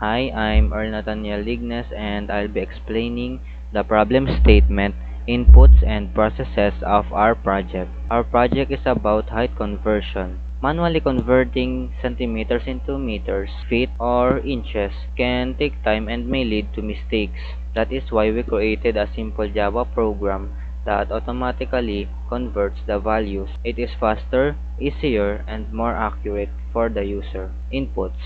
Hi, I'm Earl Nathaniel Lignes and I'll be explaining the problem statement, inputs and processes of our project. Our project is about height conversion. Manually converting centimeters into meters, feet, or inches can take time and may lead to mistakes. That is why we created a simple Java program that automatically converts the values. It is faster, easier, and more accurate for the user. Inputs.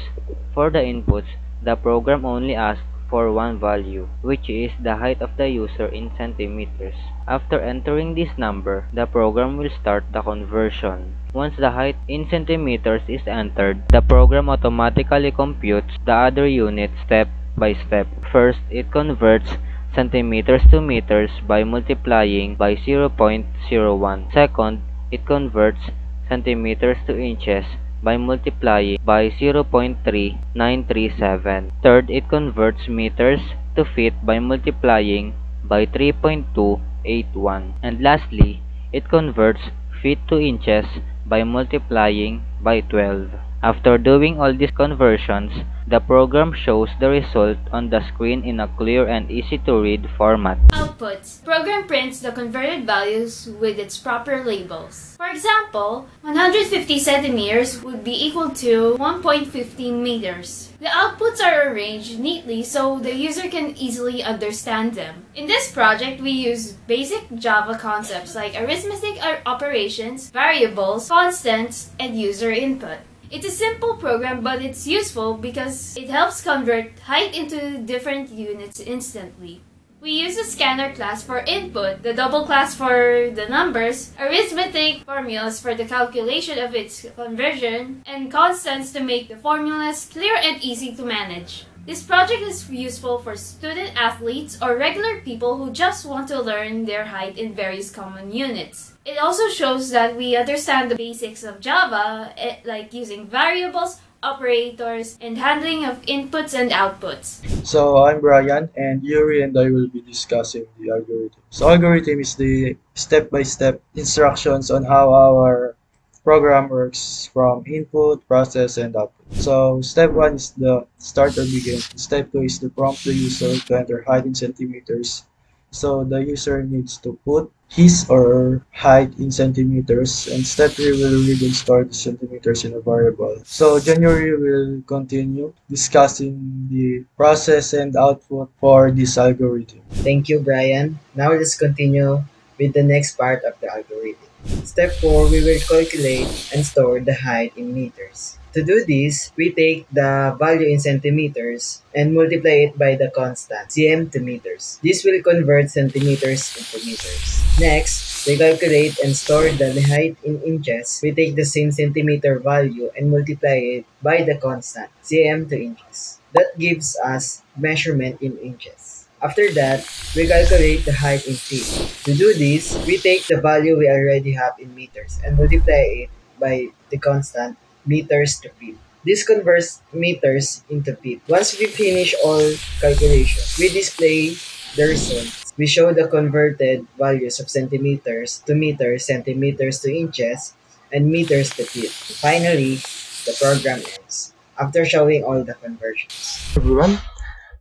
For the inputs, the program only asks for one value, which is the height of the user in centimeters. After entering this number, the program will start the conversion. Once the height in centimeters is entered, the program automatically computes the other units step by step. First, it converts centimeters to meters by multiplying by 0.01. Second, it converts centimeters to inches by multiplying by 0.3937. Third, it converts meters to feet by multiplying by 3.281. And lastly, it converts feet to inches by multiplying by 12. After doing all these conversions, the program shows the result on the screen in a clear and easy to read format. Outputs. Program prints the converted values with its proper labels. For example, 150 centimeters would be equal to 1.15 meters. The outputs are arranged neatly so the user can easily understand them. In this project, we use basic Java concepts like arithmetic operations, variables, constants, and user input. It's a simple program, but it's useful because it helps convert height into different units instantly. We use a scanner class for input, the double class for the numbers, arithmetic formulas for the calculation of its conversion, and constants to make the formulas clear and easy to manage. This project is useful for student athletes or regular people who just want to learn their height in various common units. It also shows that we understand the basics of Java, like using variables, operators, and handling of inputs and outputs. So I'm Brian, and Yuri and I will be discussing the algorithm. So algorithm is the step-by-step instructions on how our program works from input, process, and output. So step one is the start or begin. Step two is to prompt the user to enter height in centimeters. So the user needs to put his or her height in centimeters, and step 3 will read and store the centimeters in a variable. So January will continue discussing the process and output for this algorithm. Thank you, Brian. Now let's continue with the next part of the algorithm. Step 4, we will calculate and store the height in meters. To do this, we take the value in centimeters and multiply it by the constant, cm to meters. This will convert centimeters into meters. Next, we calculate and store the height in inches. We take the same centimeter value and multiply it by the constant, cm to inches. That gives us measurement in inches. After that, we calculate the height in feet. To do this, we take the value we already have in meters and multiply it by the constant meters to feet. This converts meters into feet. Once we finish all calculations, we display the results. We show the converted values of centimeters to meters, centimeters to inches, and meters to feet. Finally, the program ends after showing all the conversions. Everyone,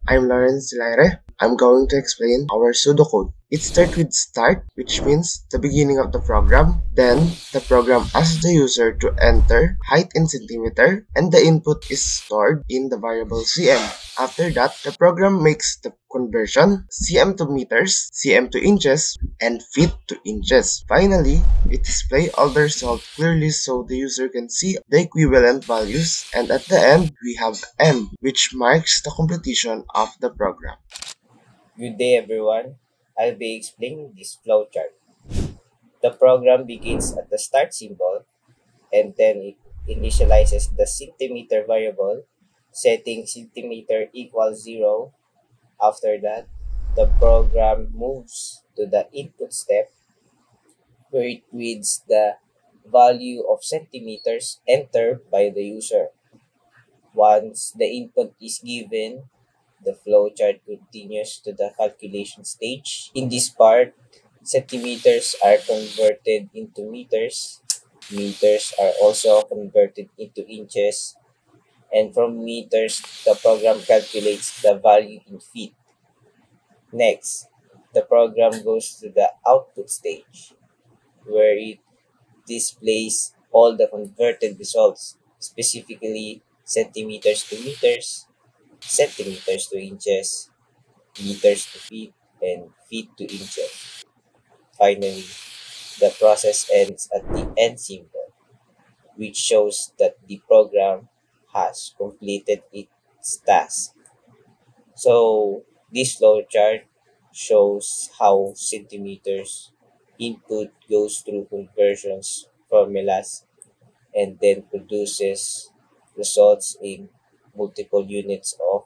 I'm Lawrence Laire. I'm going to explain our pseudocode. It starts with start, which means the beginning of the program. Then, the program asks the user to enter height in centimeter, and the input is stored in the variable cm. After that, the program makes the conversion cm to meters, cm to inches, and feet to inches. Finally, it displays all the results clearly so the user can see the equivalent values, and at the end, we have M, which marks the completion of the program. Good day everyone. I'll be explaining this flowchart. The program begins at the start symbol and then it initializes the centimeter variable, setting centimeter equals 0. After that, the program moves to the input step where it reads the value of centimeters entered by the user. Once the input is given, the flowchart continues to the calculation stage. In this part, centimeters are converted into meters, meters are also converted into inches, And from meters, the program calculates the value in feet. Next, the program goes to the output stage, where it displays all the converted results, specifically centimeters to meters, centimeters to inches, meters to feet, and feet to inches. Finally, the process ends at the end symbol, which shows that the program has completed its task. So this flowchart shows how centimeters input goes through conversions formulas and then produces results in multiple units of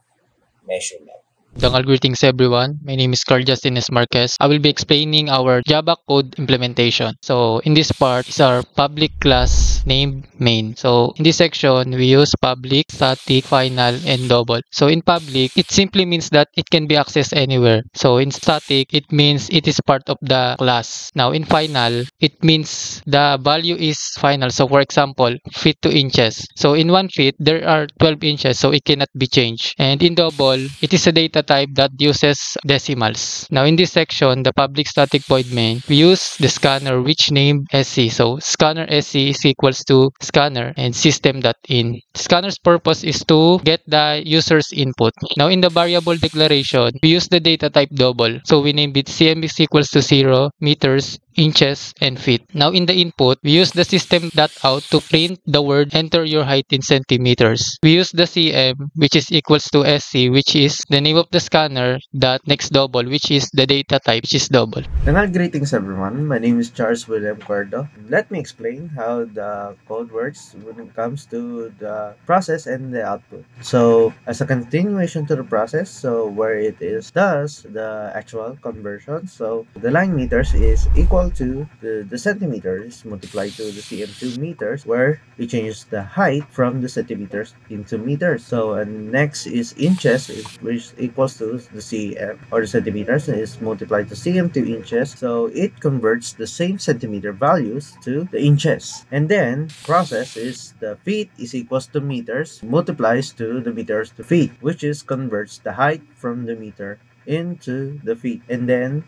measurement. Dangal greetings everyone. My name is Carl Justin S. Marquez. I will be explaining our Java code implementation. So in this part is our public class named main. So in this section, we use public, static, final, and double. So in public, it simply means that it can be accessed anywhere. So in static, it means it is part of the class. Now in final, it means the value is final. So for example, feet to inches. So in 1 feet, there are 12 inches, so it cannot be changed. And in double, it is a data type that uses decimals. Now in this section, the public static void main, we use the scanner which named SC. So scanner SC is equals to scanner and system.in. Scanner's purpose is to get the user's input. Now in the variable declaration, we use the data type double. So we named it CM is equals to 0, meters, inches, and feet. Now in the input, we use the system.out to print the word enter your height in centimeters. We use the CM which is equals to SC, which is the name of the scanner, dot next double, which is the data type, which is double. Greetings everyone, my name is Charles William Cuerdo. Let me explain how the code works when it comes to the process and the output. So as a continuation to the process, so where it is does the actual conversion, so the line meters is equal to the centimeters multiplied to the cm2 meters, where we change the height from the centimeters into meters. So and next is inches, which equals to the cm or the centimeters is multiplied to cm2 inches. So it converts the same centimeter values to the inches. And then process is the feet is equals to meters multiplies to the meters to feet, which is converts the height from the meter into the feet. And then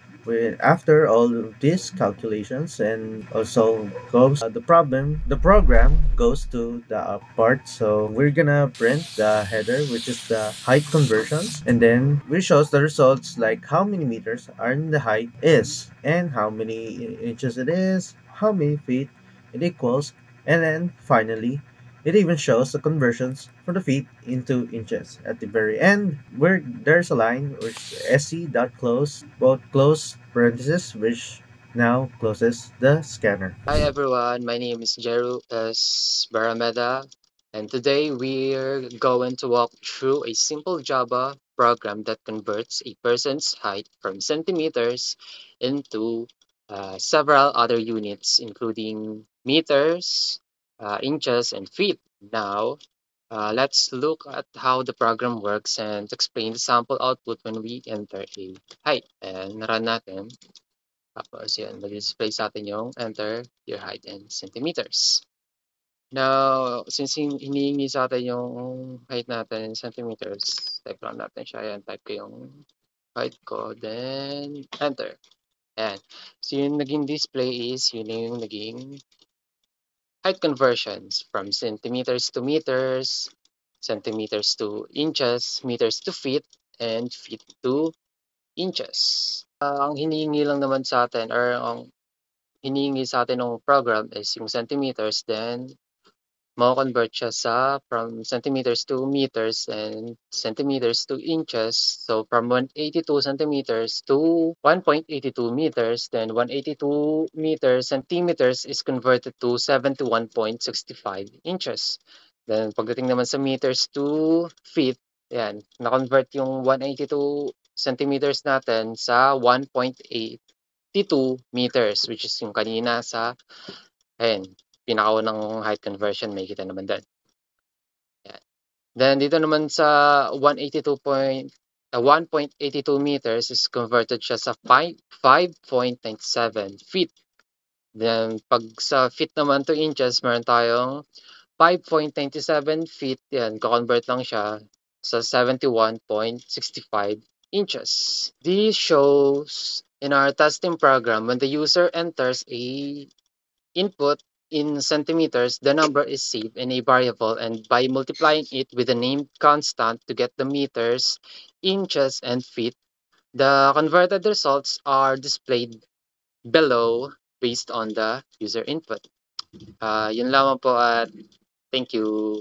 after all of these calculations and also goes the program goes to the up part. So we're gonna print the header, which is the height conversions, and then we shows the results like how many meters are in the height is and how many inches it is, how many feet it equals, and then finally it even shows the conversions for the feet into inches. At the very end, where there's a line which sc dot close, both close parentheses, which now closes the scanner. Hi everyone, my name is Jeru S. Barameda, and today we're going to walk through a simple Java program that converts a person's height from centimeters into several other units, including meters, inches, and feet. Now, let's look at how the program works and explain the sample output when we enter a height. And run natin. Tapos yan, mag-display sa atin yung enter your height in centimeters. Now, since hinihingi sa atin yung height natin in centimeters, type lang natin siya. Yan, type ko yung height ko, then enter. Ayan. So, yung naging display is, yun yung naging height conversions from centimeters to meters, centimeters to inches, meters to feet, and feet to inches. Ang hinihingi lang naman sa atin or ang hinihingi sa atin ng program is yung centimeters, then ma-convert siya from centimeters to meters and centimeters to inches. So from 182 centimeters to 1.82 meters, then 182 meters centimeters is converted to 71.65 inches. Then pagdating naman sa meters to feet, yan, na-convert yung 182 centimeters natin sa 1.82 meters, which is yung kanina sa, ayan, pinakaunang height conversion, may kita naman doon. Then dito naman sa 1.82 meters is converted siya sa 5.97 feet. Then pag sa feet naman to inches, meron tayong 5.97 feet, yan, convert lang siya sa 71.65 inches. This shows in our testing program when the user enters a input in centimeters, the number is saved in a variable, and by multiplying it with a named constant to get the meters, inches, and feet, the converted results are displayed below based on the user input. Yun lamang po at thank you.